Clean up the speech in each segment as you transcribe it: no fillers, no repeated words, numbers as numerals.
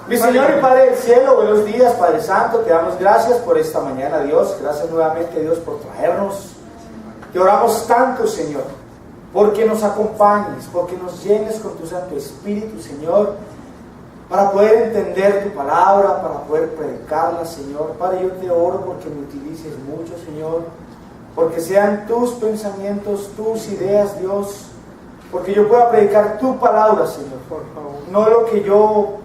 Mi Señor y Padre del cielo, buenos días, Padre Santo, te damos gracias por esta mañana, Dios. Gracias nuevamente, Dios, por traernos. Te oramos tanto, Señor, porque nos acompañes, porque nos llenes con tu Santo Espíritu, Señor, para poder entender tu palabra, para poder predicarla, Señor. Padre, yo te oro porque me utilices mucho, Señor, porque sean tus pensamientos, tus ideas, Dios, porque yo pueda predicar tu palabra, Señor, por favor. No lo que yo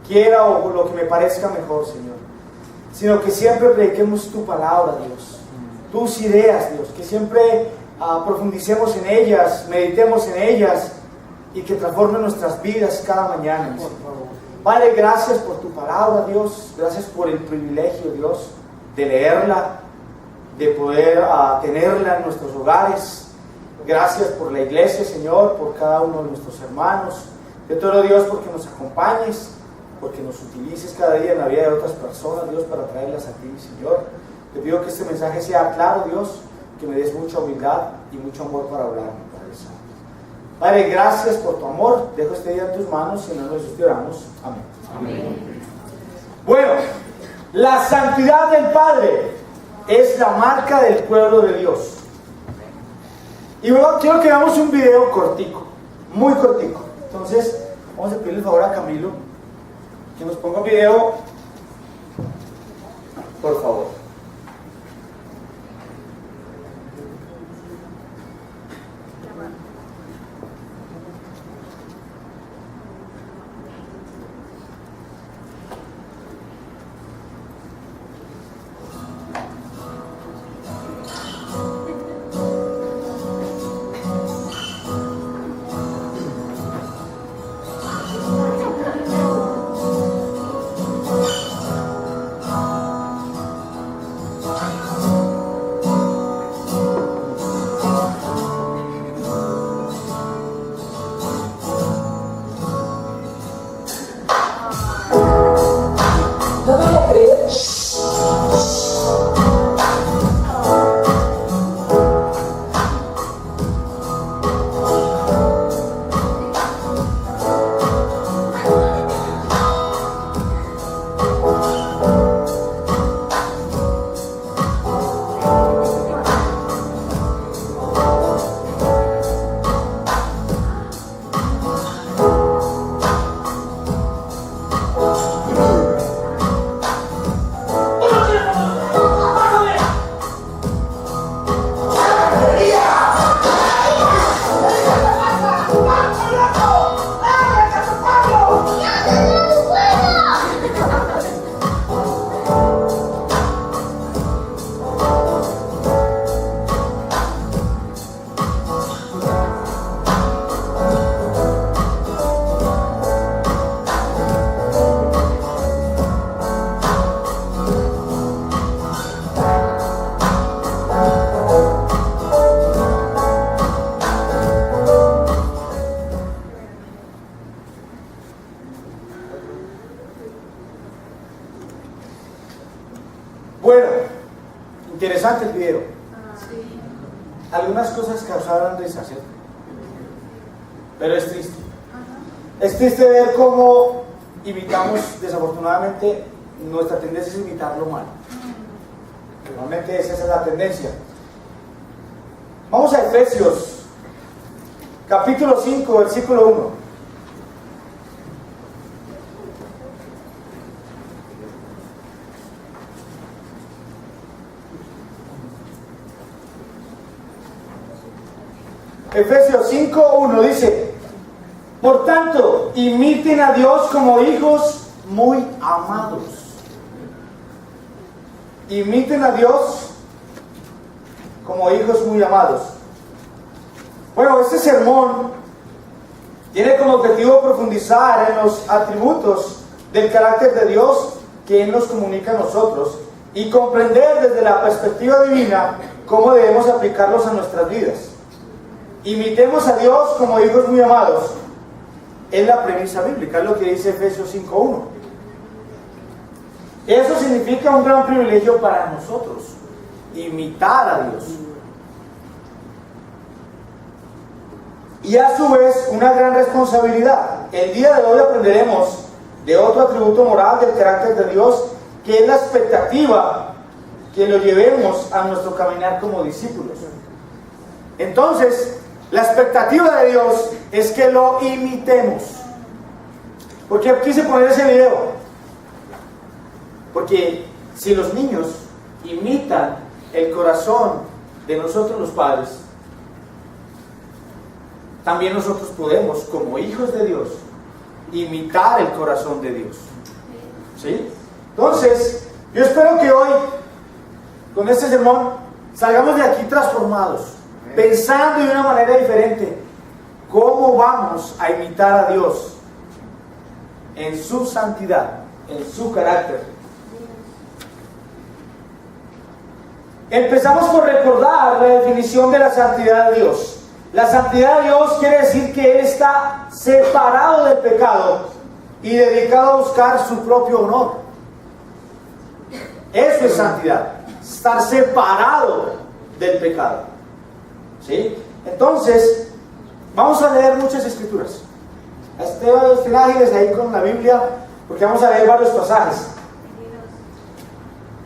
quiera o lo que me parezca mejor, Señor, sino que siempre prediquemos tu palabra, Dios, tus ideas, Dios, que siempre profundicemos en ellas, meditemos en ellas y que transformen nuestras vidas cada mañana, por favor. Padre, gracias por tu palabra, Dios, gracias por el privilegio, Dios, de leerla, de poder tenerla en nuestros hogares. Gracias por la iglesia, Señor, por cada uno de nuestros hermanos. Yo te oro, Dios, porque nos acompañes, porque nos utilices cada día en la vida de otras personas, Dios, para traerlas a ti, Señor. Te pido que este mensaje sea claro, Dios, que me des mucha humildad y mucho amor para hablar, Padre Santo. Padre, gracias por tu amor. Dejo este día en tus manos y en nombre de Jesús te oramos. Amén. Amén. Bueno, la santidad del Padre es la marca del pueblo de Dios. Y luego quiero que veamos un video cortico, muy cortico. Entonces, vamos a pedirle el favor a Camilo que nos ponga un video, por favor. Bueno, interesante el video. Sí. Algunas cosas causaron risa, ¿cierto? Pero es triste. Es triste ver cómo imitamos, desafortunadamente, nuestra tendencia es imitar lo malo. Normalmente esa es la tendencia. Vamos a Efesios, capítulo 5, versículo 1. Efesios 5:1 dice: por tanto, imiten a Dios como hijos muy amados. Imiten a Dios como hijos muy amados. Bueno, este sermón tiene como objetivo profundizar en los atributos del carácter de Dios que Él nos comunica a nosotros y comprender desde la perspectiva divina cómo debemos aplicarlos a nuestras vidas. Imitemos a Dios como hijos muy amados. Es la premisa bíblica, es lo que dice Efesios 5:1. Eso significa un gran privilegio para nosotros, imitar a Dios. y a su vez una gran responsabilidad. El día de hoy aprenderemos de otro atributo moral del carácter de Dios, que es la expectativa que lo llevemos a nuestro caminar como discípulos. Entonces, la expectativa de Dios es que lo imitemos. ¿Por qué quise poner ese video? Porque si los niños imitan el corazón de nosotros los padres, también nosotros podemos, como hijos de Dios, imitar el corazón de Dios. ¿Sí? Entonces, yo espero que hoy, con este sermón, salgamos de aquí transformados, pensando de una manera diferente cómo vamos a imitar a Dios en su santidad, en su carácter. Empezamos por recordar la definición de la santidad de Dios. La santidad de Dios quiere decir que Él está separado del pecado y dedicado a buscar su propio honor. Eso es santidad, estar separado del pecado. ¿Sí? Entonces, vamos a leer muchas escrituras. Estén ágiles ahí con la Biblia, porque vamos a leer varios pasajes.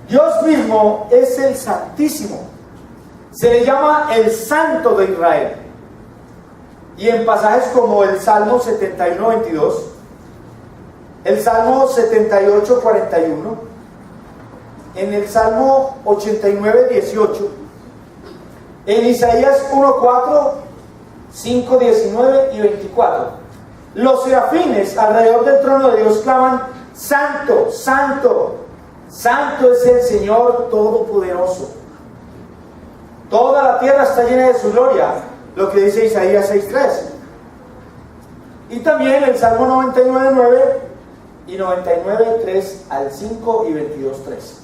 Dios mismo es el Santísimo. Se le llama el Santo de Israel. Y en pasajes como el Salmo 71, 22, el Salmo 78, 41, en el Salmo 89, 18, en Isaías 1, 4, 5, 19 y 24, los serafines alrededor del trono de Dios claman: Santo, Santo, Santo es el Señor Todopoderoso. Toda la tierra está llena de su gloria, lo que dice Isaías 6:3. Y también el Salmo 99:9 y 99:3 al 5 y 22:3.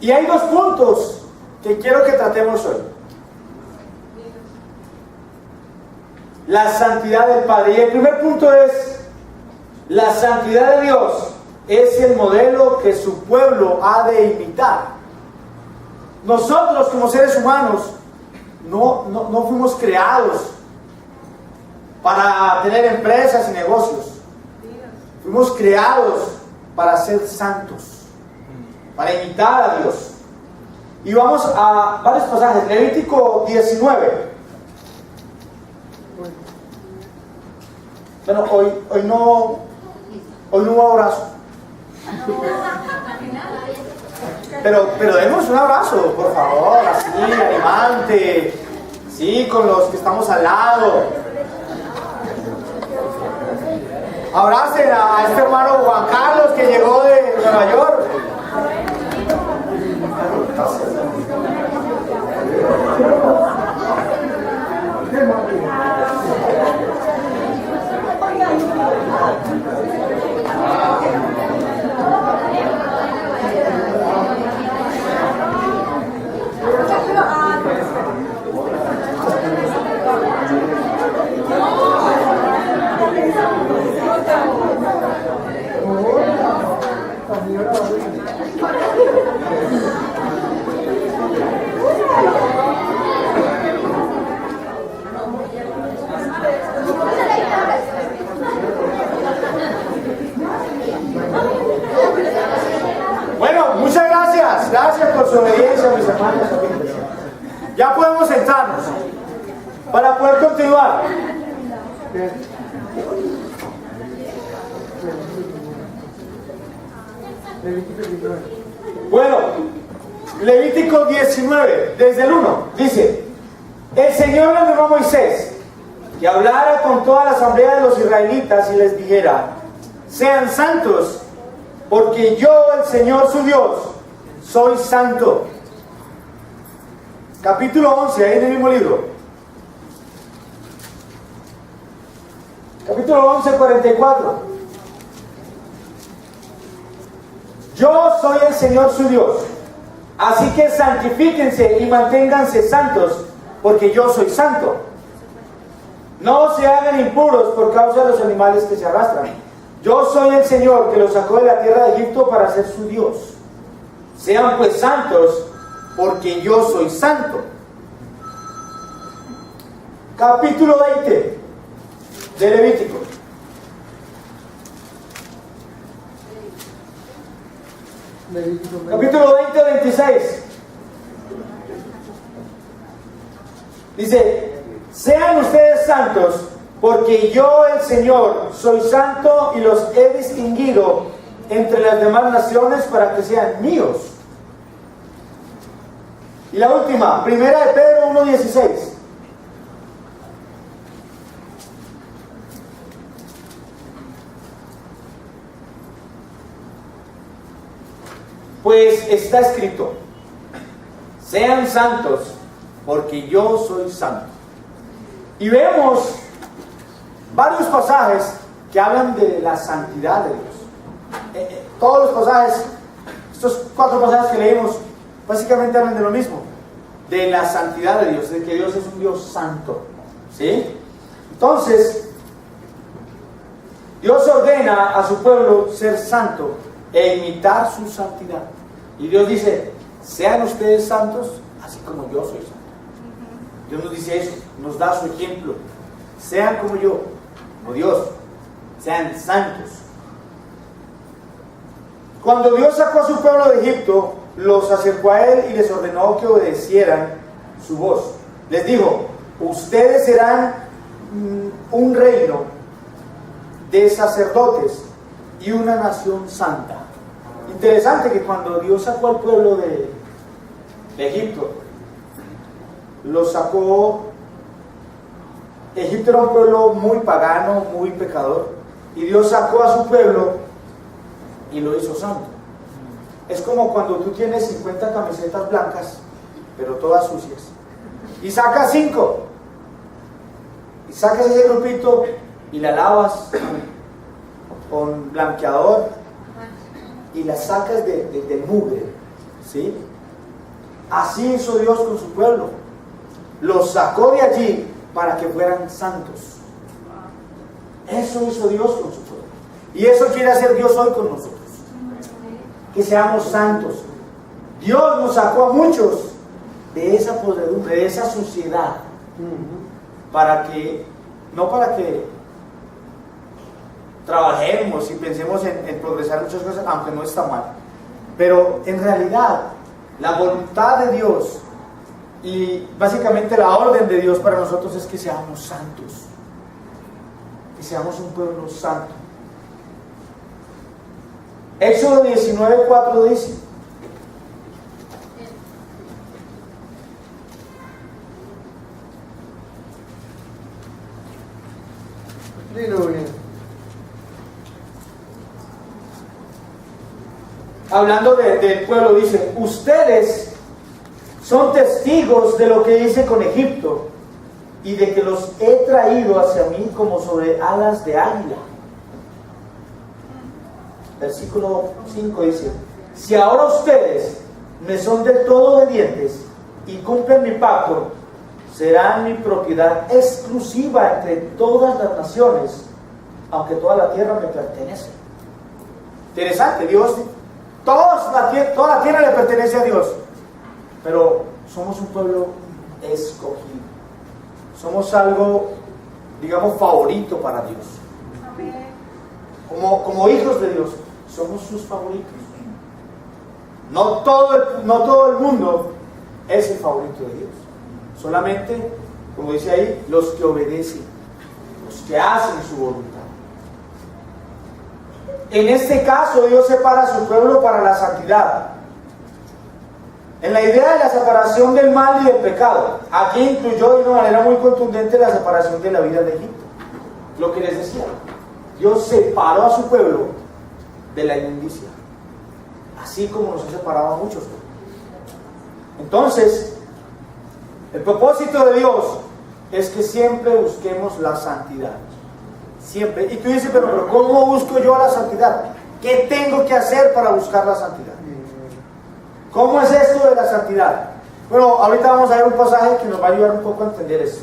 Y hay dos puntos que quiero que tratemos hoy: la santidad del Padre. Y el primer punto es: la santidad de Dios es el modelo que su pueblo ha de imitar. Nosotros como seres humanos no fuimos creados para tener empresas y negocios. Fuimos creados para ser santos, para imitar a Dios. Y vamos a varios pasajes. Levítico 19. Bueno, hoy no hubo abrazo. Pero denos un abrazo, por favor, así, animante. Sí, con los que estamos al lado. Abracen a este hermano Juan Carlos que llegó de Nueva York. Bueno, muchas gracias. Gracias por su obediencia, mis hermanos. Ya podemos sentarnos para poder continuar. Bueno, Levítico 19, desde el 1, dice: el Señor le ordenó a Moisés que hablara con toda la asamblea de los israelitas y les dijera: sean santos, porque yo, el Señor su Dios, soy santo. Capítulo 11, ahí en el mismo libro. Capítulo 11, 44. Yo soy el Señor su Dios, así que santifíquense y manténganse santos, porque yo soy santo. No se hagan impuros por causa de los animales que se arrastran. Yo soy el Señor que los sacó de la tierra de Egipto para ser su Dios. Sean pues santos, porque yo soy santo. capítulo 20 de Levítico. Capítulo 20, 26. Dice: sean ustedes santos, porque yo, el Señor, soy santo y los he distinguido entre las demás naciones para que sean míos. Y la última, primera de Pedro 1:16. Pues está escrito: sean santos, porque yo soy santo. Y vemos varios pasajes que hablan de la santidad de Dios. Todos los pasajes, estos 4 pasajes que leímos, básicamente hablan de lo mismo, de la santidad de Dios, de que Dios es un Dios santo. ¿Sí? Entonces, Dios ordena a su pueblo ser santo e imitar su santidad. Y Dios dice: sean ustedes santos, así como yo soy santo. Dios nos dice eso, nos da su ejemplo. Sean como yo, como Dios, sean santos. Cuando Dios sacó a su pueblo de Egipto, los acercó a Él y les ordenó que obedecieran su voz. Les dijo: ustedes serán un reino de sacerdotes y una nación santa. Interesante que cuando Dios sacó al pueblo de Egipto, los sacó. Egipto era un pueblo muy pagano, muy pecador, y Dios sacó a su pueblo y lo hizo santo. Es como cuando tú tienes 50 camisetas blancas, pero todas sucias, y sacas 5, y sacas ese grupito y la lavas con blanqueador y la sacas de mugre, ¿sí? Así hizo Dios con su pueblo. Los sacó de allí para que fueran santos. Eso hizo Dios con su pueblo. Y eso quiere hacer Dios hoy con nosotros. Que seamos santos. Dios nos sacó a muchos de esa podredumbre, de esa suciedad. No para que trabajemos y pensemos en progresar muchas cosas, aunque no está mal. Pero en realidad, la voluntad de Dios y básicamente la orden de Dios para nosotros es que seamos santos, que seamos un pueblo santo. Éxodo 19:4 dice: hablando del pueblo, dice: ustedes son testigos de lo que hice con Egipto y de que los he traído hacia mí como sobre alas de águila. Versículo 5 dice: si ahora ustedes me son del todo obedientes y cumplen mi pacto, serán mi propiedad exclusiva entre todas las naciones, aunque toda la tierra me pertenece. Interesante, Dios, toda la tierra le pertenece a Dios, pero somos un pueblo escogido. Somos algo, digamos, favorito para Dios. Como hijos de Dios, somos sus favoritos. No todo el mundo es el favorito de Dios. Solamente, como dice ahí, los que obedecen, los que hacen su voluntad. En este caso, Dios separa a su pueblo para la santidad. En la idea de la separación del mal y del pecado, aquí incluyó de una manera muy contundente la separación de la vida de Egipto. Lo que les decía, Dios separó a su pueblo de la inmundicia, así como nos ha separado a muchos. Entonces, el propósito de Dios es que siempre busquemos la santidad. Siempre. Y tú dices: pero ¿cómo busco yo la santidad? ¿Qué tengo que hacer para buscar la santidad? ¿Cómo es esto de la santidad? Bueno, ahorita vamos a ver un pasaje que nos va a ayudar un poco a entender eso.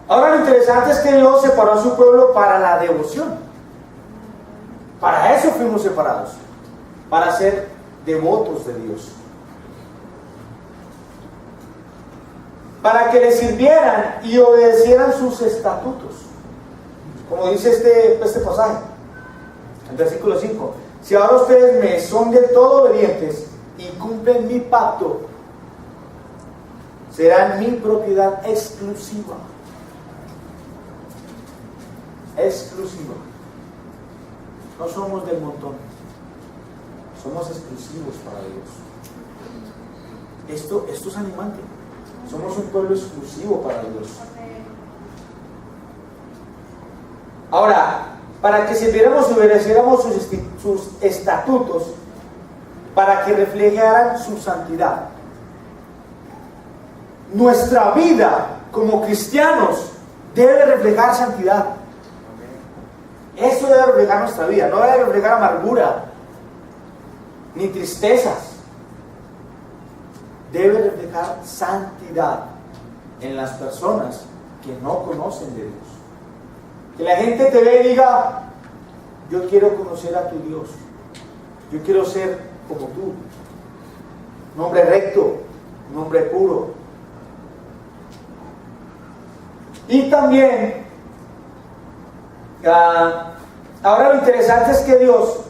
Ahora, lo interesante es que Dios separó a su pueblo para la devoción. Para eso fuimos separados, para ser devotos de Dios. para que le sirvieran y obedecieran sus estatutos. Como dice este pasaje, el versículo 5. Si ahora ustedes me son del todo obedientes y cumplen mi pacto, serán mi propiedad exclusiva. Exclusiva. No somos del montón. Somos exclusivos para Dios. Esto es animante. Somos un pueblo exclusivo para Dios. Ahora, para que sirviéramos y obedeciéramos sus estatutos, para que reflejaran su santidad. Nuestra vida como cristianos debe reflejar santidad. Eso debe reflejar nuestra vida, no debe reflejar amargura, ni tristezas. Debe reflejar santidad en las personas que no conocen de Dios. Que la gente te vea y diga: yo quiero conocer a tu Dios, yo quiero ser como tú, un hombre recto, un hombre puro. Y también ahora lo interesante es que Dios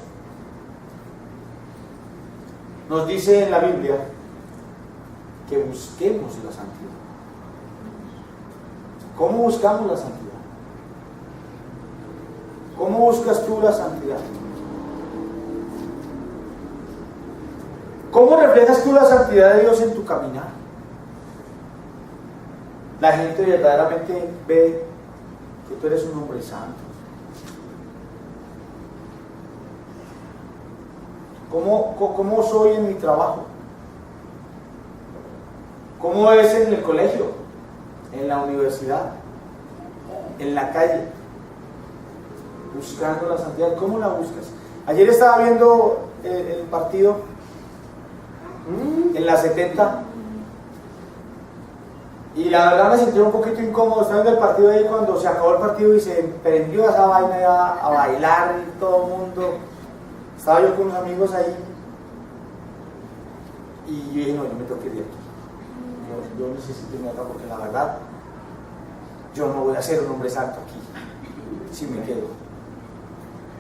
nos dice en la Biblia que busquemos la santidad. ¿Cómo buscamos la santidad? ¿Cómo buscas tú la santidad? ¿Cómo reflejas tú la santidad de Dios en tu caminar? La gente verdaderamente ve que tú eres un hombre santo. ¿Cómo soy en mi trabajo? ¿Cómo es en el colegio? ¿En la universidad? ¿En la calle? Buscando la santidad. ¿Cómo la buscas? Ayer estaba viendo el partido en la 70 y la verdad me sentí un poquito incómodo. Estaba viendo el partido ahí cuando se acabó el partido y se prendió esa vaina ya a bailar y todo el mundo. Estaba yo con unos amigos ahí y yo dije: no, yo me tengo que ir de aquí. Yo necesito irme acá porque la verdad yo no voy a ser un hombre santo aquí si me quedo.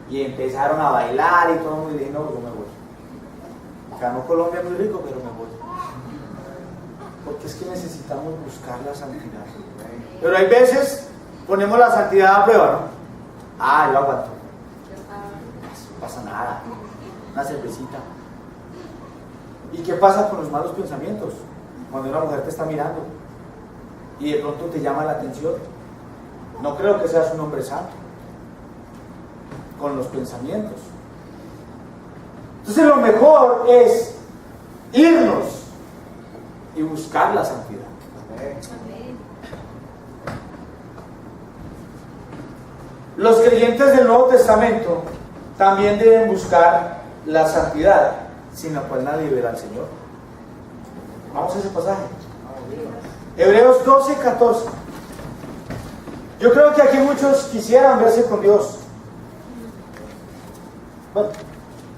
Y empezaron a bailar y todo el mundo, y dije: no, yo me voy. Ganó Colombia muy rico, pero me voy. Porque es que necesitamos buscar la santidad. Pero hay veces ponemos la santidad a prueba, ¿no? Yo aguanto. No pasa nada. Una cervecita. ¿Y qué pasa con los malos pensamientos? Cuando una mujer te está mirando y de pronto te llama la atención. No creo que seas un hombre santo con los pensamientos. Entonces lo mejor es irnos y buscar la santidad. Los creyentes del Nuevo Testamento también deben buscar la santidad, sin la cual nadie verá al Señor. Vamos a ese pasaje. Hebreos 12:14. Yo creo que aquí muchos quisieran verse con Dios. Bueno,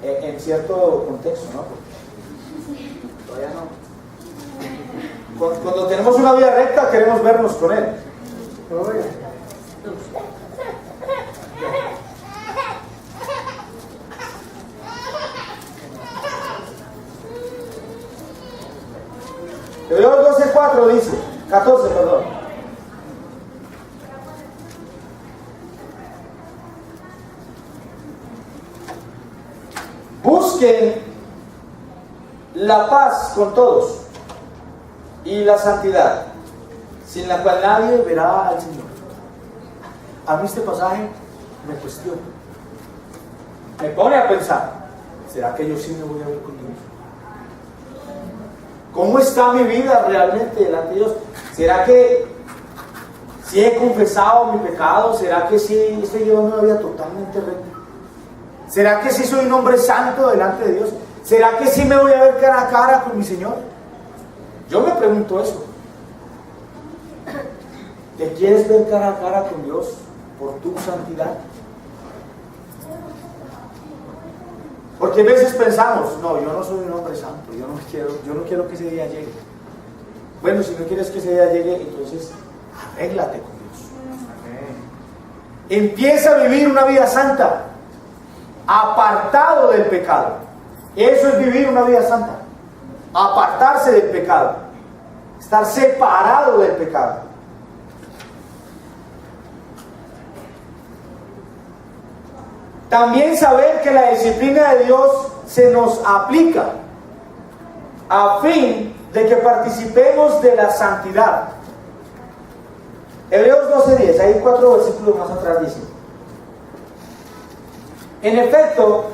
en cierto contexto, ¿no? Porque todavía no. Cuando tenemos una vida recta, queremos vernos con Él. Hebreos 12:4 dice, 14, perdón. Busquen la paz con todos y la santidad, sin la cual nadie verá al Señor. A mí este pasaje me cuestiona, me pone a pensar: ¿será que yo sí me voy a ver con Dios? ¿Cómo está mi vida realmente delante de Dios? ¿Será que si he confesado mi pecado? ¿Será que sí estoy llevando una vida totalmente recta? ¿Será que sí soy un hombre santo delante de Dios? ¿Será que sí me voy a ver cara a cara con mi Señor? Yo me pregunto eso. ¿Te quieres ver cara a cara con Dios por tu santidad? Porque a veces pensamos: no, yo no soy un hombre santo, yo no quiero que ese día llegue. Bueno, si no quieres que ese día llegue, entonces arréglate con Dios. Empieza a vivir una vida santa, apartado del pecado. Eso es vivir una vida santa. Apartarse del pecado. Estar separado del pecado. También saber que la disciplina de Dios se nos aplica a fin de que participemos de la santidad. Hebreos 12:10, hay 4 versículos más atrás, dice: en efecto,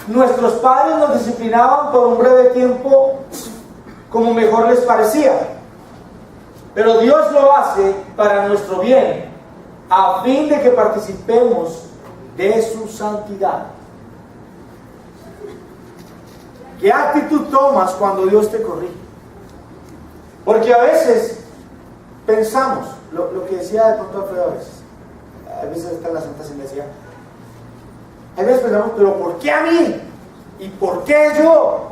nuestros padres nos disciplinaban por un breve tiempo como mejor les parecía, pero Dios lo hace para nuestro bien, a fin de que participemos de su santidad. ¿Qué actitud tomas cuando Dios te corrige? Porque a veces pensamos, lo que decía de pronto Alfredo a veces está en la Santa Cena, decía, a veces pensamos, pero ¿por qué a mí? ¿Y por qué yo?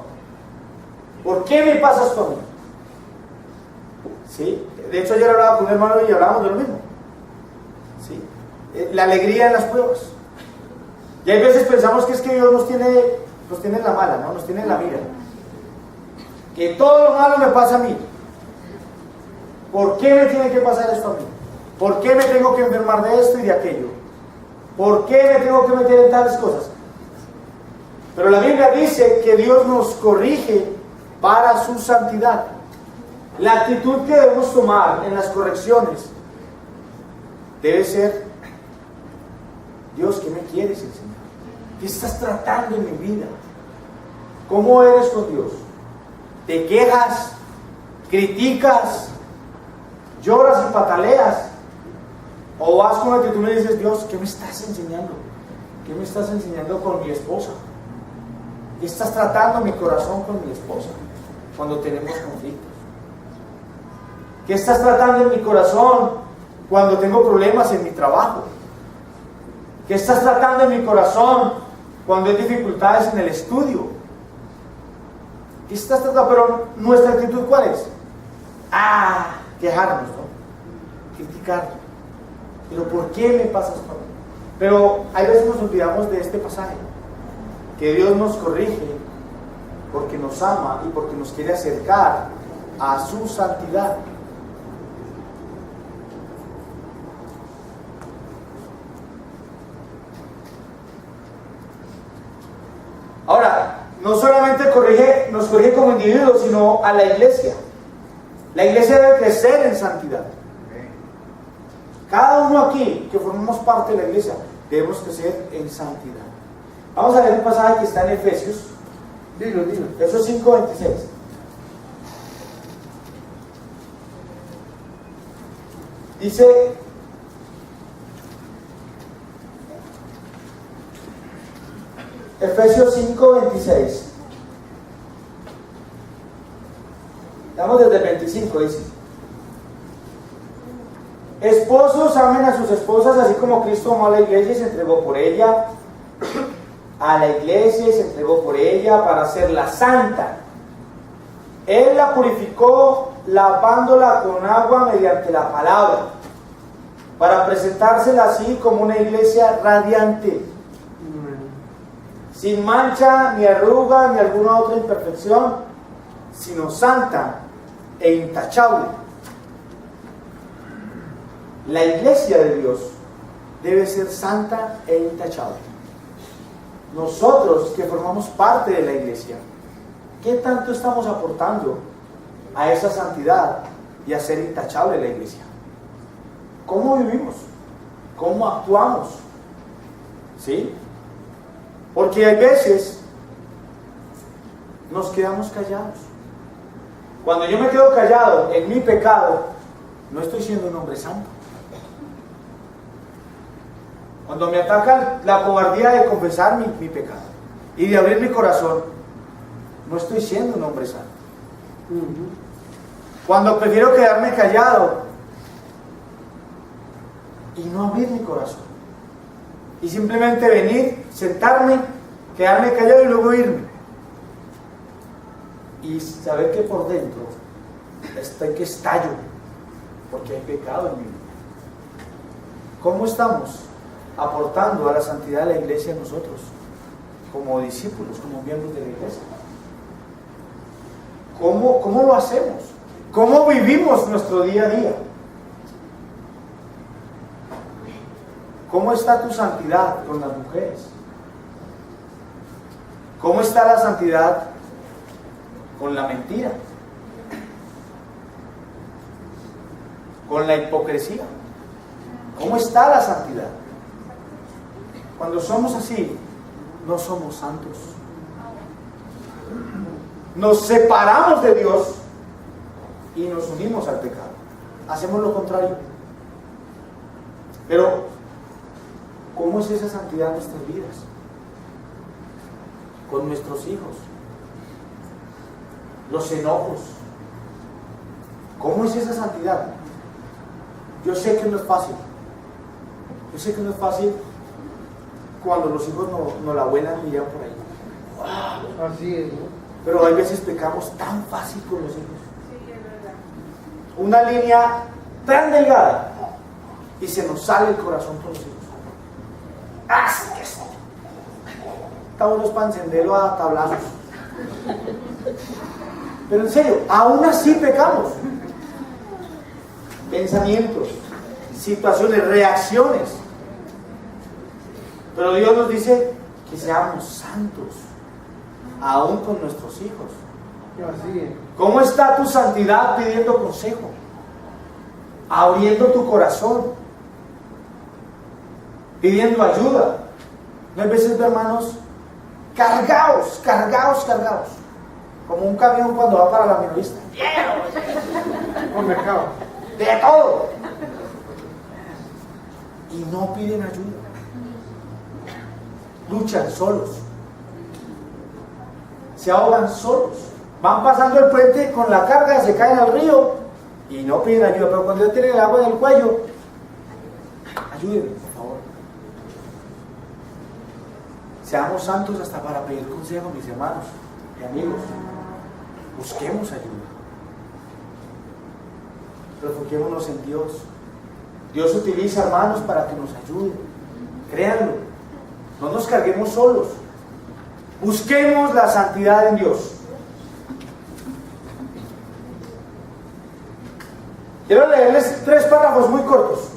¿Por qué me pasa esto a mí? ¿Sí? De hecho ayer hablaba con un hermano y hablábamos de lo mismo. ¿Sí? La alegría en las pruebas. Y hay veces pensamos que es que Dios nos tiene en la mala, ¿no? Nos tiene en la mira. Que todo lo malo me pasa a mí. ¿Por qué me tiene que pasar esto a mí? ¿Por qué me tengo que enfermar de esto y de aquello? ¿Por qué me tengo que meter en tales cosas? Pero la Biblia dice que Dios nos corrige para su santidad. La actitud que debemos tomar en las correcciones debe ser: Dios, ¿qué me quieres enseñar? ¿Qué estás tratando en mi vida? ¿Cómo eres con Dios? ¿Te quejas? ¿Criticas? ¿Lloras y pataleas? ¿O vas con actitud y me dices, Dios, ¿qué me estás enseñando? ¿Qué me estás enseñando con mi esposa? ¿Qué estás tratando mi corazón con mi esposa cuando tenemos conflictos? ¿Qué estás tratando en mi corazón cuando tengo problemas en mi trabajo? ¿Qué estás tratando en mi corazón cuando hay dificultades en el estudio? ¿Qué estás tratando? Pero nuestra actitud, ¿cuál es? Quejarnos, ¿no? Criticar. ¿Pero por qué me pasa esto? Pero hay veces nos olvidamos de este pasaje, que Dios nos corrige porque nos ama y porque nos quiere acercar a su santidad. Ahora, no solamente nos corrige como individuos, sino a la iglesia. La iglesia debe crecer en santidad. Cada uno aquí que formamos parte de la iglesia debemos crecer en santidad. Vamos a leer un pasaje que está en Efesios. Dilo. Efesios 5:26. Dice: Efesios 5:26. Estamos desde el 25, dice: esposos, amen a sus esposas, así como Cristo amó a la iglesia y se entregó por ella. A la iglesia y se entregó por ella para hacerla santa. Él la purificó lavándola con agua mediante la palabra, para presentársela así como una iglesia radiante, sin mancha, ni arruga, ni alguna otra imperfección, sino santa e intachable. La iglesia de Dios debe ser santa e intachable. Nosotros que formamos parte de la iglesia, ¿qué tanto estamos aportando a esa santidad y a ser intachable la iglesia? ¿Cómo vivimos? ¿Cómo actuamos? ¿Sí? Porque hay veces nos quedamos callados. Cuando yo me quedo callado en mi pecado, no estoy siendo un hombre santo. Cuando me ataca la cobardía de confesar mi pecado y de abrir mi corazón, no estoy siendo un hombre santo. Cuando prefiero quedarme callado y no abrir mi corazón, y simplemente venir, sentarme, quedarme callado y luego irme, y saber que por dentro está en que estallo, porque hay pecado en mí. ¿Cómo estamos aportando a la santidad de la iglesia nosotros, como discípulos, como miembros de la iglesia? ¿Cómo lo hacemos? ¿Cómo vivimos nuestro día a día? ¿Cómo está tu santidad con las mujeres? ¿Cómo está la santidad con la mentira? ¿Con la hipocresía? ¿Cómo está la santidad? Cuando somos así, no somos santos. Nos separamos de Dios y nos unimos al pecado. Hacemos lo contrario. Pero, ¿cómo es esa santidad en nuestras vidas? Con nuestros hijos. Los enojos. ¿Cómo es esa santidad? Yo sé que no es fácil. Yo sé que no es fácil cuando los hijos no la vuelan y ya por ahí. ¡Wow! Así es, ¿no? Pero hay veces pecamos tan fácil con los hijos. Sí, es verdad. Una línea tan delgada y se nos sale el corazón con los hijos. ¡Ah! Estamos los para encenderlo a tablazos. Pero en serio, aún así pecamos. Pensamientos, situaciones, reacciones. Pero Dios nos dice que seamos santos, aún con nuestros hijos. ¿Cómo está tu santidad pidiendo consejo? Abriendo tu corazón, pidiendo ayuda. No hay veces, hermanos, cargados, como un camión cuando va para la minorista. Con mercado. De todo. Y no piden ayuda. Luchan solos. Se ahogan solos. Van pasando el puente con la carga, se caen al río y no piden ayuda. Pero cuando ya tienen el agua en el cuello, ayúdenme, por favor. Seamos santos hasta para pedir consejo, mis hermanos y amigos. Busquemos ayuda. Refugiémonos en Dios. Dios utiliza hermanos para que nos ayuden. Créanlo. No nos carguemos solos. Busquemos la santidad en Dios. Quiero leerles 3 párrafos muy cortos.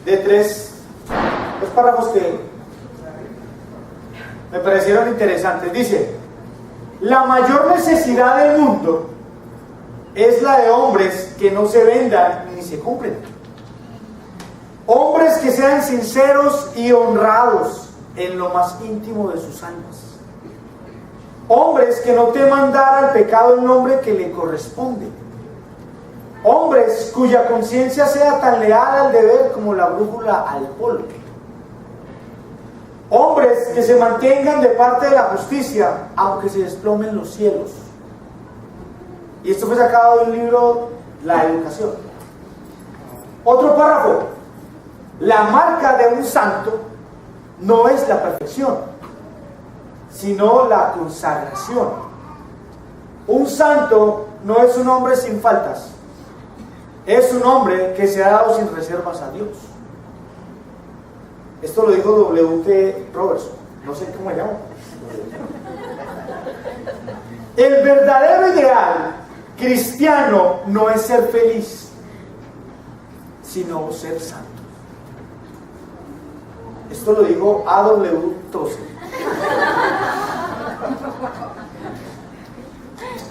De 3 párrafos que me parecieron interesantes. Dice: la mayor necesidad del mundo es la de hombres que no se vendan ni se compren. Hombres que sean sinceros y honrados en lo más íntimo de sus almas. Hombres que no teman dar al pecado el nombre que le corresponde. Hombres cuya conciencia sea tan leal al deber como la brújula al polo. Hombres que se mantengan de parte de la justicia, aunque se desplomen los cielos. Y esto fue sacado de un libro, La Educación. Otro párrafo: la marca de un santo no es la perfección, sino la consagración. Un santo no es un hombre sin faltas, es un hombre que se ha dado sin reservas a Dios. Esto lo dijo W.T. Robertson, no sé cómo se llama. El verdadero ideal cristiano no es ser feliz, sino ser santo. Esto lo dijo A.W. Tozer.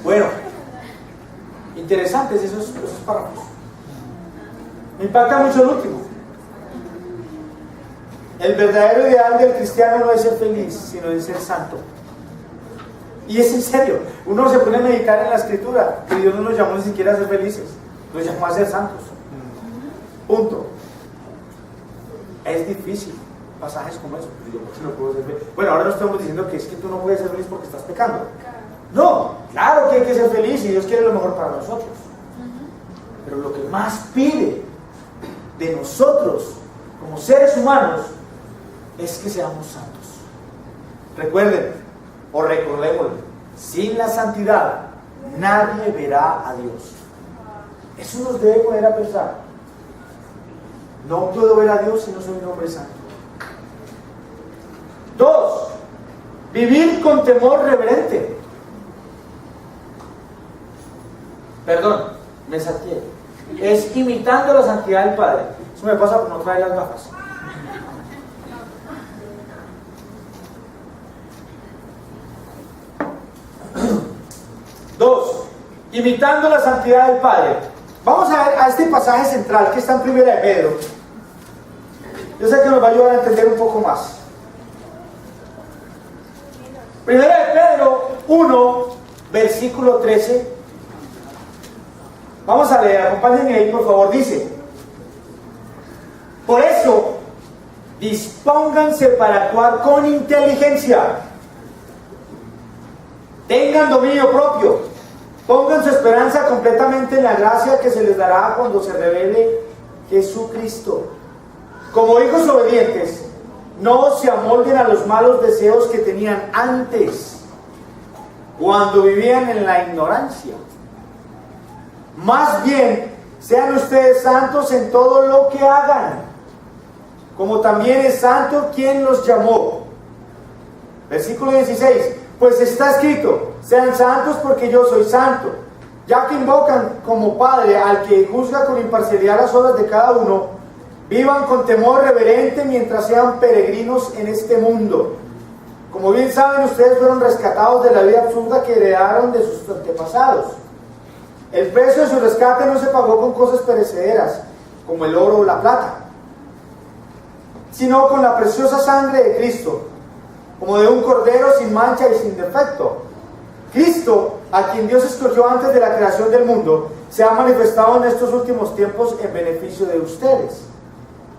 Bueno, interesantes esos párrafos. Me impacta mucho el último. El verdadero ideal del cristiano no es ser feliz, sino es ser santo. Y es en serio, uno se pone a meditar en la escritura, que Dios no nos llamó ni siquiera a ser felices, nos llamó a ser santos. Punto. Es difícil pasajes como eso. Yo no puedo ser feliz. Bueno, ahora no estamos diciendo que es que tú no puedes ser feliz porque estás pecando. No, claro que hay que ser feliz y Dios quiere lo mejor para nosotros. Pero lo que más pide de nosotros como seres humanos es que seamos santos. Recuerden, o recordémoslo, sin la santidad nadie verá a Dios. Eso nos debe poner a pensar. No puedo ver a Dios si no soy un hombre santo. 2. Vivir con temor reverente. Perdón, me saqué. Es imitando la santidad del Padre. Eso me pasa por no traer las gafas. Dos, imitando la santidad del Padre. Vamos a ver a este pasaje central que está en Primera de Pedro. Yo sé que nos va a ayudar a entender un poco más. Primera de Pedro 1, versículo 13. Vamos a leer, acompáñenme ahí por favor. Dice: por eso, dispónganse para actuar con inteligencia. Tengan dominio propio. Pongan su esperanza completamente en la gracia que se les dará cuando se revele Jesucristo. Como hijos obedientes, no se amolden a los malos deseos que tenían antes, cuando vivían en la ignorancia. Más bien, sean ustedes santos en todo lo que hagan, como también es santo quien los llamó. Versículo 16. Pues está escrito: sean santos porque yo soy santo. Ya que invocan como Padre al que juzga con imparcialidad las obras de cada uno, vivan con temor reverente mientras sean peregrinos en este mundo. Como bien saben, ustedes fueron rescatados de la vida absurda que heredaron de sus antepasados. El precio de su rescate no se pagó con cosas perecederas, como el oro o la plata, sino con la preciosa sangre de Cristo, como de un cordero sin mancha y sin defecto. Cristo, a quien Dios escogió antes de la creación del mundo, se ha manifestado en estos últimos tiempos en beneficio de ustedes.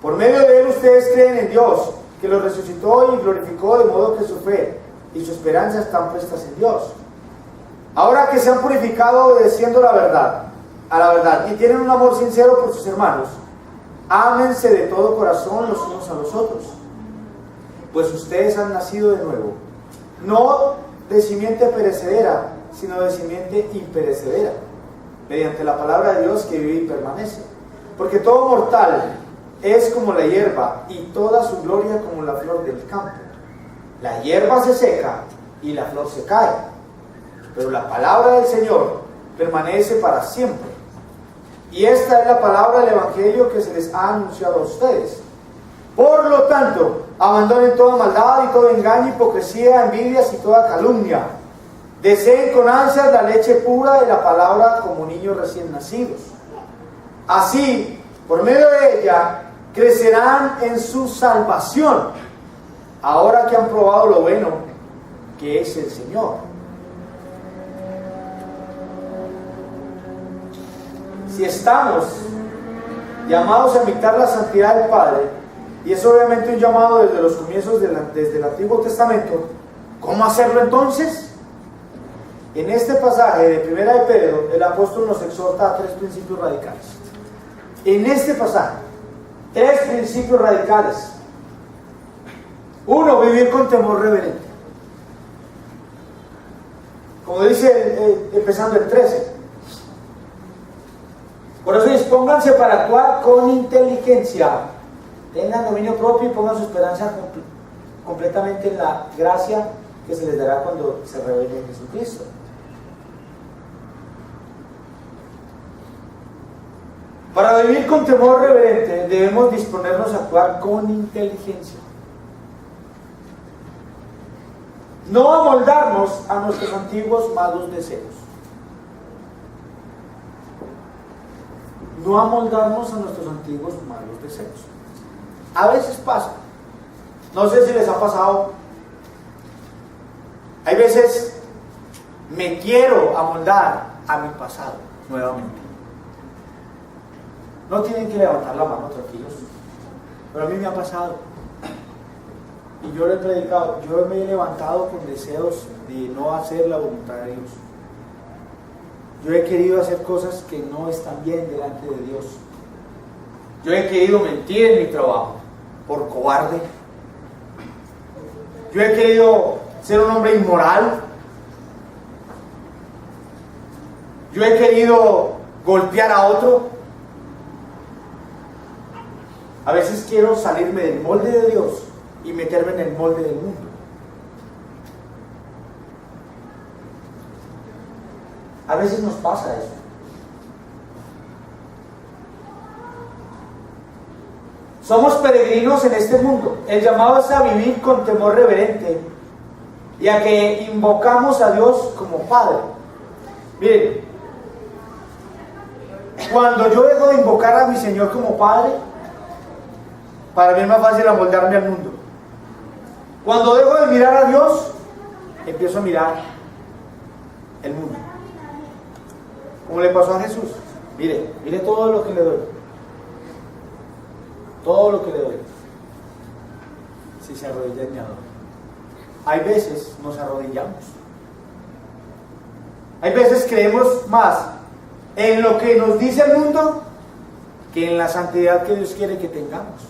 Por medio de él ustedes creen en Dios, que los resucitó y glorificó, de modo que su fe y su esperanza están puestas en Dios. Ahora que se han purificado obedeciendo a la verdad, y tienen un amor sincero por sus hermanos, ámense de todo corazón los unos a los otros. Pues ustedes han nacido de nuevo, no de simiente perecedera, sino de simiente imperecedera, mediante la palabra de Dios que vive y permanece. Porque todo mortal es como la hierba, y toda su gloria como la flor del campo. La hierba se seca y la flor se cae, pero la palabra del Señor permanece para siempre. Y esta es la palabra del Evangelio que se les ha anunciado a ustedes. Por lo tanto, abandonen toda maldad y todo engaño, hipocresía, envidias y toda calumnia. Deseen con ansias la leche pura de la palabra como niños recién nacidos. Así, por medio de ella, crecerán en su salvación, ahora que han probado lo bueno que es el Señor. Si estamos llamados a imitar la santidad del Padre, y es obviamente un llamado desde los comienzos desde el Antiguo Testamento, ¿cómo hacerlo entonces? En este pasaje de Primera de Pedro, el apóstol nos exhorta a 3 principios radicales. En este pasaje, 3 principios radicales. 1, vivir con temor reverente. Como dice, empezando el 13. Por eso dispónganse para actuar con inteligencia. Tengan dominio propio y pongan su esperanza completamente en la gracia que se les dará cuando se revele Jesucristo. Para vivir con temor reverente debemos disponernos a actuar con inteligencia. No amoldarnos a nuestros antiguos malos deseos. No amoldarnos a nuestros antiguos malos deseos. A veces pasa. No sé si les ha pasado. Hay veces me quiero amoldar a mi pasado nuevamente. No tienen que levantar la mano, tranquilos. Pero a mí me ha pasado. Y yo le he predicado. Yo me he levantado con deseos de no hacer la voluntad de Dios. Yo he querido hacer cosas que no están bien delante de Dios. Yo he querido mentir en mi trabajo por cobarde. Yo he querido ser un hombre inmoral. Yo he querido golpear a otro. A veces quiero salirme del molde de Dios y meterme en el molde del mundo. A veces nos pasa eso. Somos peregrinos en este mundo. El llamado es a vivir con temor reverente y a que invocamos a Dios como Padre. Miren, cuando yo dejo de invocar a mi Señor como Padre, para mí es más fácil amoldarme al mundo. Cuando dejo de mirar a Dios, empiezo a mirar el mundo. ¿Cómo le pasó a Jesús? Mire todo lo que le doy. Todo lo que le doy. Si se arrodilla en mi adoro. Hay veces nos arrodillamos. Hay veces creemos más en lo que nos dice el mundo que en la santidad que Dios quiere que tengamos.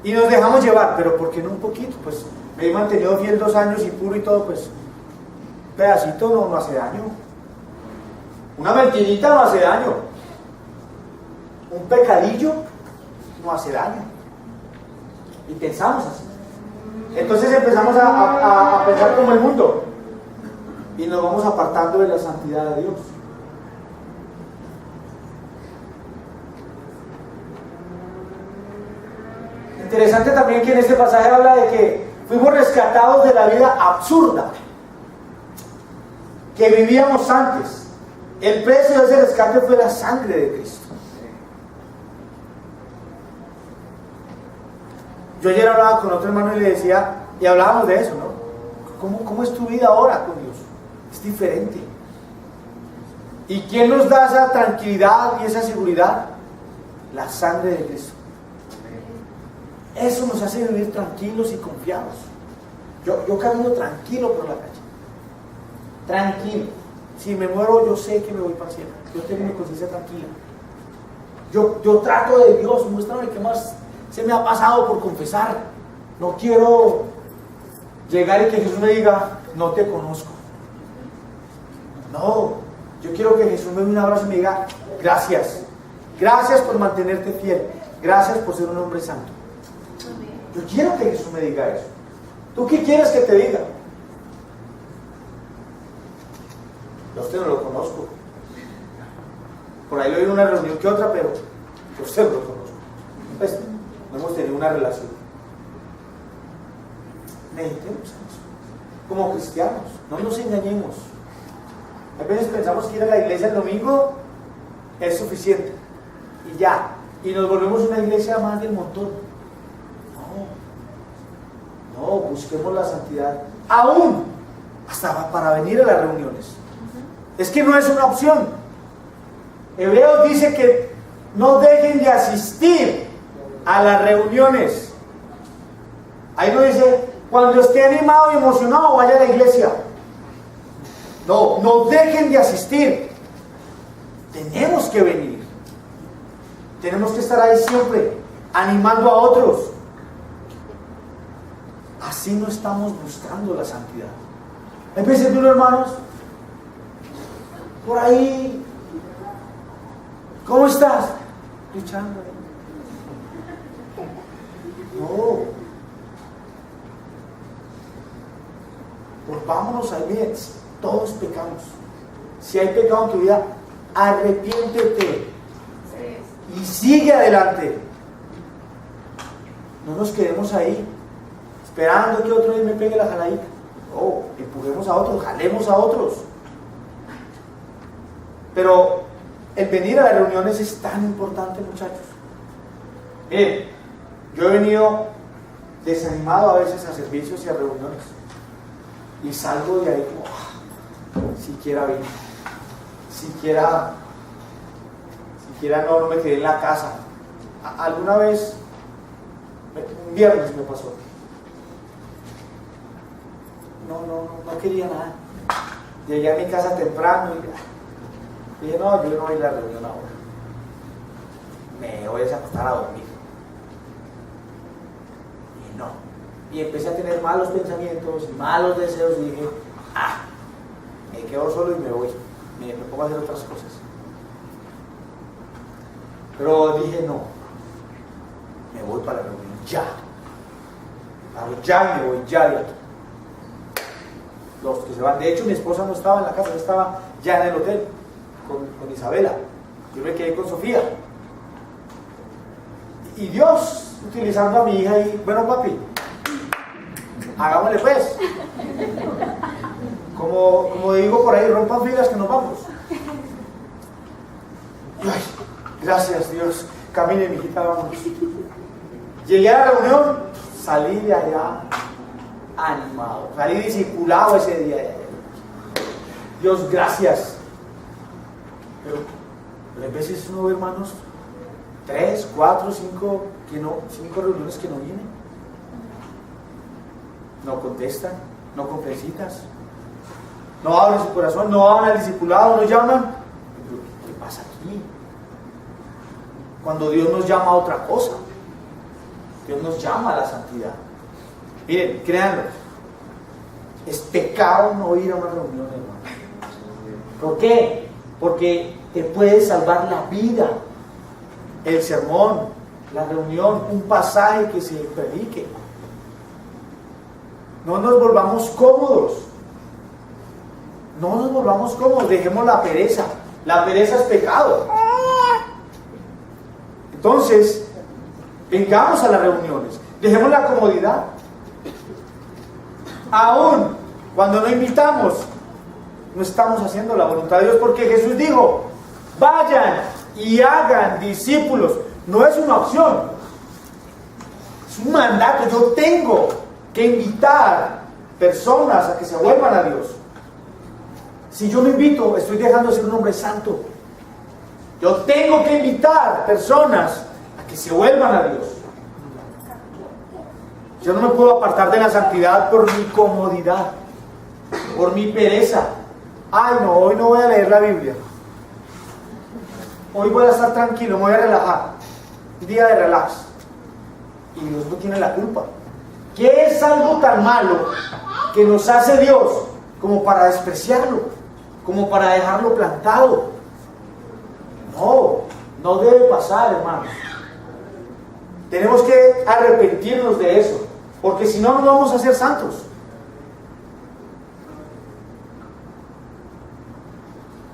Y nos dejamos llevar, pero ¿por qué no un poquito? Pues me he mantenido fiel 2 años y puro y todo, pues un pedacito no hace daño. Una mentirita no hace daño. Un pecadillo no hace daño. Y pensamos así. Entonces empezamos a pensar como el mundo. Y nos vamos apartando de la santidad de Dios. Interesante también que en este pasaje habla de que fuimos rescatados de la vida absurda que vivíamos antes. El precio de ese rescate fue la sangre de Cristo. Yo ayer hablaba con otro hermano y le decía, y hablábamos de eso, ¿no? ¿Cómo es tu vida ahora con Dios? Es diferente. ¿Y quién nos da esa tranquilidad y esa seguridad? La sangre de Cristo. Eso nos hace vivir tranquilos y confiados. Yo camino tranquilo por la calle. Tranquilo. Si me muero, yo sé que me voy para el cielo. Yo tengo mi conciencia tranquila. Yo trato de Dios, muéstrame qué más se me ha pasado por confesar. No quiero llegar y que Jesús me diga, no te conozco. No, yo quiero que Jesús me dé un abrazo y me diga, gracias. Gracias por mantenerte fiel. Gracias por ser un hombre santo. Yo quiero que Jesús me diga eso. ¿Tú qué quieres que te diga? Yo a usted no lo conozco. Por ahí lo oí en una reunión que otra, pero yo a usted no lo conozco. Pues no hemos tenido una relación. Meditemos en eso. Como cristianos, no nos engañemos. A veces pensamos que ir a la iglesia el domingo es suficiente. Y ya. Y nos volvemos una iglesia más del montón. No, busquemos la santidad. Aún hasta para venir a las reuniones. Es que no es una opción. Hebreos dice que no dejen de asistir a las reuniones. Ahí no dice, cuando esté animado y emocionado, vaya a la iglesia. No dejen de asistir. Tenemos que venir. Tenemos que estar ahí siempre, animando a otros. Así no estamos buscando la santidad. Hay veces, hermanos, por ahí, ¿cómo estás? Luchando. No. Pues vámonos al bien. Todos pecamos. Si hay pecado en tu vida, arrepiéntete. Y sigue adelante. No nos quedemos ahí, esperando que otro día me pegue la jaladita. No, empujemos a otros, jalemos a otros. Pero el venir a las reuniones es tan importante, muchachos. Miren, yo he venido desanimado a veces a servicios y a reuniones. Y salgo de ahí como, siquiera vine. Siquiera no me quedé en la casa. Alguna vez, un viernes me pasó. No quería nada. Llegué a mi casa temprano y dije, no, yo no voy a ir a la reunión ahora. Me voy a acostar a dormir. Y no. Y empecé a tener malos pensamientos, malos deseos y dije, me quedo solo y me voy, me pongo a hacer otras cosas. Pero dije, no, me voy para la reunión ya. Hago ya y me voy ya de aquí. Los que se van, de hecho mi esposa no estaba en la casa, estaba ya en el hotel con Isabela. Yo me quedé con Sofía. Y Dios, utilizando a mi hija, y bueno, papi, hagámosle pues. Como digo por ahí, rompan filas que nos vamos. Ay, gracias Dios, camine mi hijita, vámonos. Llegué a la reunión, salí de allá animado, salí discipulado ese día. Dios, gracias. Pero a veces uno ve, hermanos, 3, 4, 5 reuniones que no vienen. No contestan, no compran citas, no abren su corazón, no van al discipulado, no llaman. ¿Qué pasa aquí? Cuando Dios nos llama a otra cosa, Dios nos llama a la santidad. Miren, créanlo, es pecado no ir a una reunión, hermano. ¿Por qué? Porque te puede salvar la vida. El sermón, la reunión, un pasaje que se predique. No nos volvamos cómodos. No nos volvamos cómodos, dejemos la pereza. La pereza es pecado. Entonces, vengamos a las reuniones, dejemos la comodidad. Aún cuando no invitamos, no estamos haciendo la voluntad de Dios, porque Jesús dijo, vayan y hagan discípulos. No es una opción, es un mandato. Yo tengo que invitar personas a que se vuelvan a Dios. Si yo no invito, estoy dejando de ser un hombre santo. Yo tengo que invitar personas a que se vuelvan a Dios. Yo no me puedo apartar de la santidad por mi comodidad, por mi pereza. Ay, no, hoy no voy a leer la Biblia. Hoy voy a estar tranquilo, me voy a relajar. Un día de relax. Y Dios no tiene la culpa. ¿Qué es algo tan malo que nos hace Dios como para despreciarlo? Como para dejarlo plantado. No debe pasar, hermanos. Tenemos que arrepentirnos de eso, porque si no, no vamos a ser santos.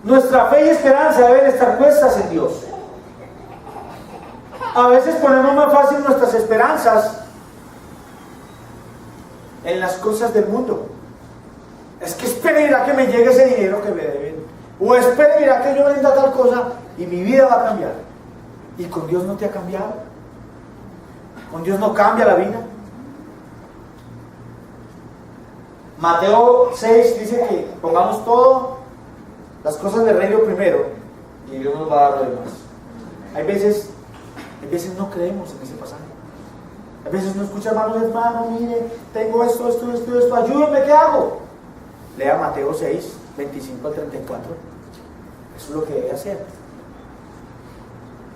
Nuestra fe y esperanza deben estar puestas en Dios. A veces ponemos más fácil nuestras esperanzas en las cosas del mundo. Es que espere, mira que me llegue ese dinero que me deben. O espere, mira que yo venda tal cosa y mi vida va a cambiar. ¿Y con Dios no te ha cambiado? ¿Con Dios no cambia la vida? Mateo 6 dice que pongamos todo, las cosas del reino primero, y Dios nos va a dar lo demás. Hay veces no creemos en ese pasaje. A veces no escucha, hermano, mire, tengo esto, ayúdenme, ¿qué hago? Lea Mateo 6, 25 al 34. Eso es lo que debe hacer.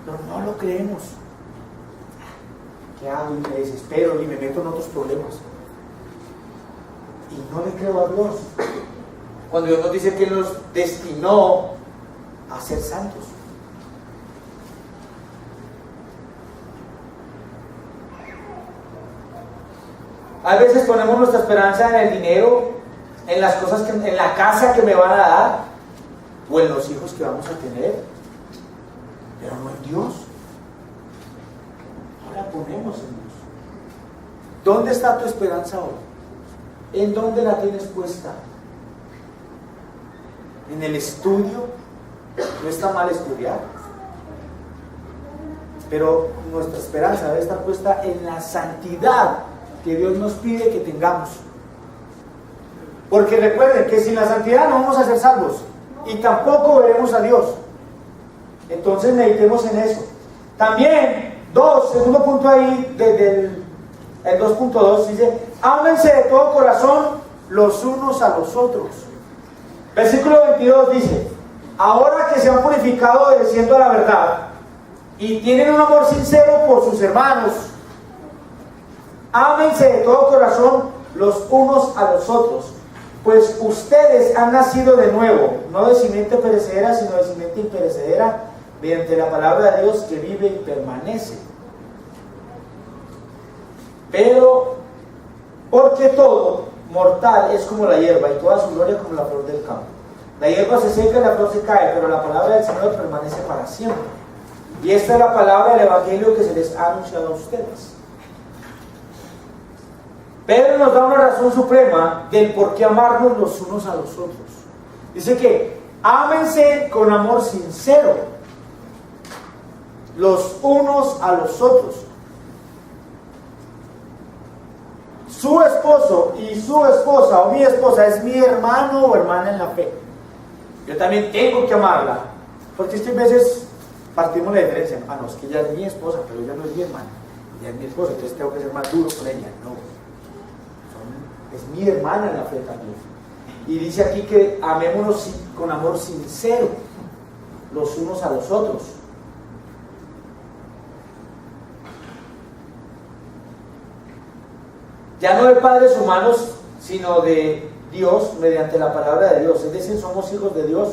Pero no lo creemos. ¿Qué hago? Y me desespero y me meto en otros problemas. Y no le creo a Dios. Cuando Dios nos dice que nos destinó a ser santos. A veces ponemos nuestra esperanza en el dinero, en las cosas en la casa que me van a dar, o en los hijos que vamos a tener, pero no en Dios. No la ponemos en Dios. ¿Dónde está tu esperanza hoy? ¿En dónde la tienes puesta? ¿En el estudio? No está mal estudiar, pero nuestra esperanza debe estar puesta en la santidad que Dios nos pide que tengamos. Porque recuerden que sin la santidad no vamos a ser salvos y tampoco veremos a Dios. Entonces meditemos en eso. También, segundo punto ahí, desde el 2.2 dice, ámense de todo corazón los unos a los otros. Versículo 22 dice, ahora que se han purificado obedeciendo a la verdad y tienen un amor sincero por sus hermanos, ámense de todo corazón los unos a los otros pues ustedes han nacido de nuevo, no de simiente perecedera, sino de simiente imperecedera, mediante la palabra de Dios que vive y permanece. Pero, porque todo mortal es como la hierba, y toda su gloria como la flor del campo. La hierba se seca y la flor se cae, pero la palabra del Señor permanece para siempre. Y esta es la palabra del Evangelio que se les ha anunciado a ustedes. Pedro nos da una razón suprema del por qué amarnos los unos a los otros. Dice que ámense con amor sincero los unos a los otros. Su esposo y su esposa o mi esposa es mi hermano o hermana en la fe. Yo también tengo que amarla, porque es que a veces partimos la diferencia. Ah, no, es que ella es mi esposa, pero ella no es mi hermana, ella es mi esposa, entonces tengo que ser más duro con ella. No, es mi hermana en la fe también. Y dice aquí que amémonos con amor sincero los unos a los otros. Ya no de padres humanos, sino de Dios mediante la palabra de Dios. Es decir, somos hijos de Dios.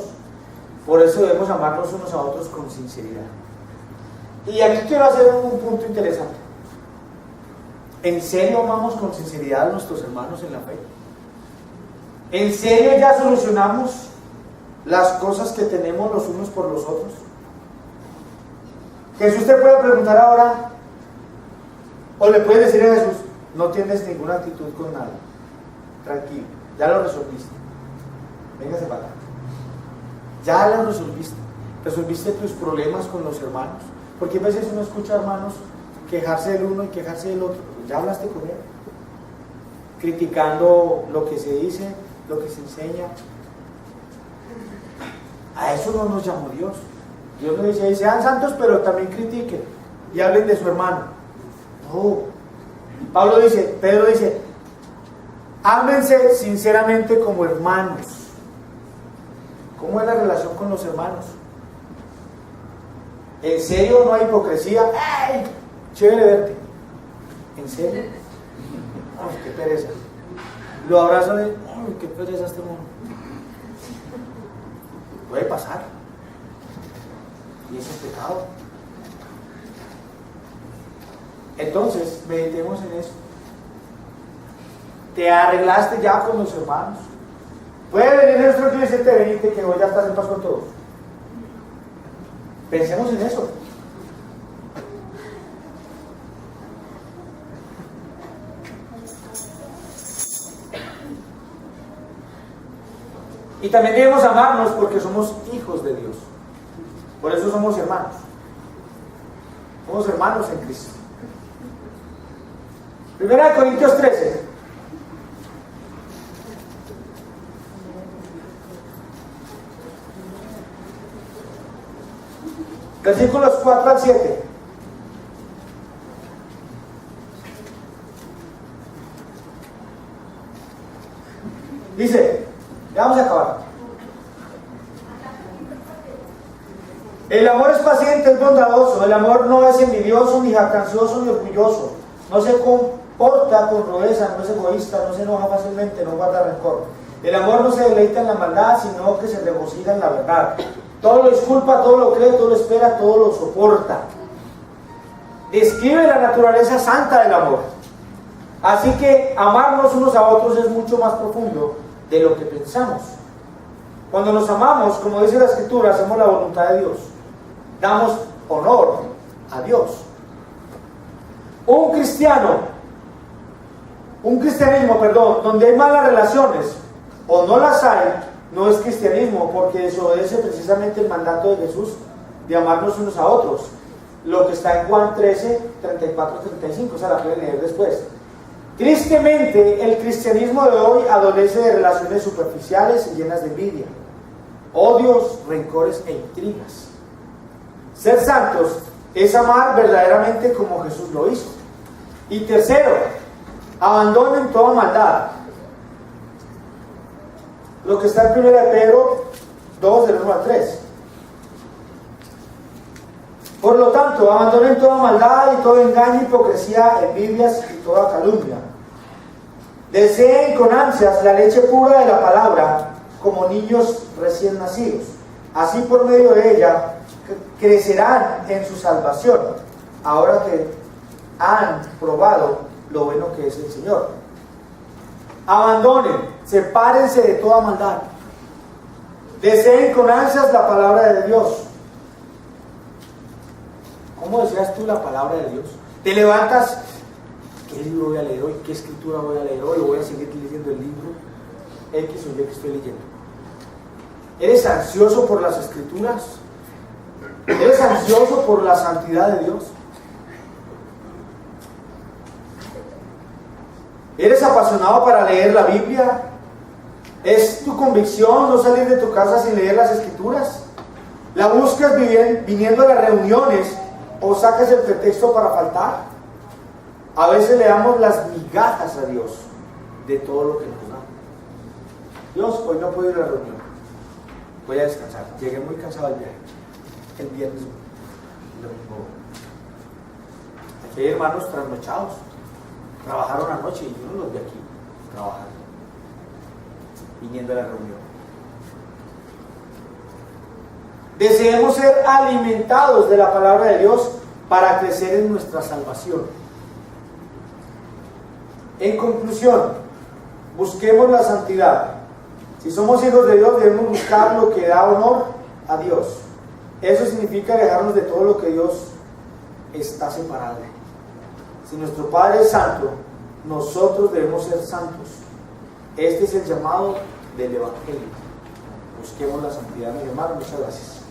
Por eso debemos amarnos unos a otros con sinceridad. Y aquí quiero hacer un punto interesante. ¿En serio amamos con sinceridad a nuestros hermanos en la fe? ¿En serio ya solucionamos las cosas que tenemos los unos por los otros? Jesús te puede preguntar ahora, o le puede decir a Jesús: no tienes ninguna actitud con nada, tranquilo, ya lo resolviste, véngase para acá, ya lo resolviste tus problemas con los hermanos, porque a veces uno escucha hermanos quejarse del uno y quejarse del otro. Ya hablaste con él, criticando lo que se dice, lo que se enseña. A eso no nos llamó Dios. Dios nos dice: sean santos, pero también critiquen y hablen de su hermano. No. Pedro dice: ámense sinceramente como hermanos. ¿Cómo es la relación con los hermanos? ¿En serio no hay hipocresía? ¡Ay! Chévere verte. ¿En serio? ¡Ay, qué pereza! Lo abrazo de: ¡ay, qué pereza este mundo! Puede pasar. Y ese es pecado. Entonces, meditemos en eso. ¿Te arreglaste ya con los hermanos? Puede venir nuestro Dios y decirte: venite, que hoy ya estás en paz con todos. Pensemos en eso. Y también debemos amarnos porque somos hijos de Dios. Por eso somos hermanos. Somos hermanos en Cristo. 1 Corintios 13. Versículos 4 al 7. Dice, ya vamos a acabar. El amor es paciente, es bondadoso. El amor no es envidioso, ni jactancioso, ni orgulloso. No se comporta con rudeza, no es egoísta, no se enoja fácilmente, no guarda rencor. El amor no se deleita en la maldad, sino que se regocija en la verdad. Todo lo disculpa, todo lo cree, todo lo espera, todo lo soporta. Describe la naturaleza santa del amor. Así que amarnos unos a otros es mucho más profundo de lo que pensamos. Cuando nos amamos, como dice la Escritura, hacemos la voluntad de Dios. Damos honor a Dios. Un cristianismo, donde hay malas relaciones o no las hay, no es cristianismo, porque desobedece precisamente el mandato de Jesús de amarnos unos a otros. Lo que está en Juan 13, 34, 35, o sea, la pueden leer después. Tristemente, el cristianismo de hoy adolece de relaciones superficiales y llenas de envidia, odios, rencores e intrigas. Ser santos es amar verdaderamente como Jesús lo hizo. Y tercero, abandonen toda maldad. Lo que está en 1 Pedro 2, del 1 al 3. Por lo tanto, abandonen toda maldad y todo engaño, hipocresía, envidias y toda calumnia. Deseen con ansias la leche pura de la palabra como niños recién nacidos. Así por medio de ella crecerán en su salvación, ahora que han probado lo bueno que es el Señor. Abandonen, sepárense de toda maldad. Deseen con ansias la palabra de Dios. ¿Cómo deseas tú la palabra de Dios? Te levantas, ¿qué libro voy a leer hoy? ¿Qué escritura voy a leer hoy? ¿O voy a seguir leyendo el libro X o Y que estoy leyendo? ¿Eres ansioso por las escrituras? ¿Eres ansioso por la santidad de Dios? ¿Eres apasionado para leer la Biblia? ¿Es tu convicción no salir de tu casa sin leer las escrituras? ¿La buscas viniendo a las reuniones o sacas el pretexto para faltar? A veces le damos las migajas a Dios de todo lo que nos da. Dios, hoy no puedo ir a la reunión, voy a descansar, llegué muy cansado del viaje, el viernes, el domingo. Aquí hay hermanos trasnochados, trabajaron anoche y yo no los vi aquí trabajando, viniendo a la reunión. Deseemos ser alimentados de la palabra de Dios para crecer en nuestra salvación. En conclusión, busquemos la santidad. Si somos hijos de Dios, debemos buscar lo que da honor a Dios. Eso significa alejarnos de todo lo que Dios está separado. Si nuestro Padre es santo, nosotros debemos ser santos. Este es el llamado del Evangelio. Busquemos la santidad, mi hermano. Muchas gracias.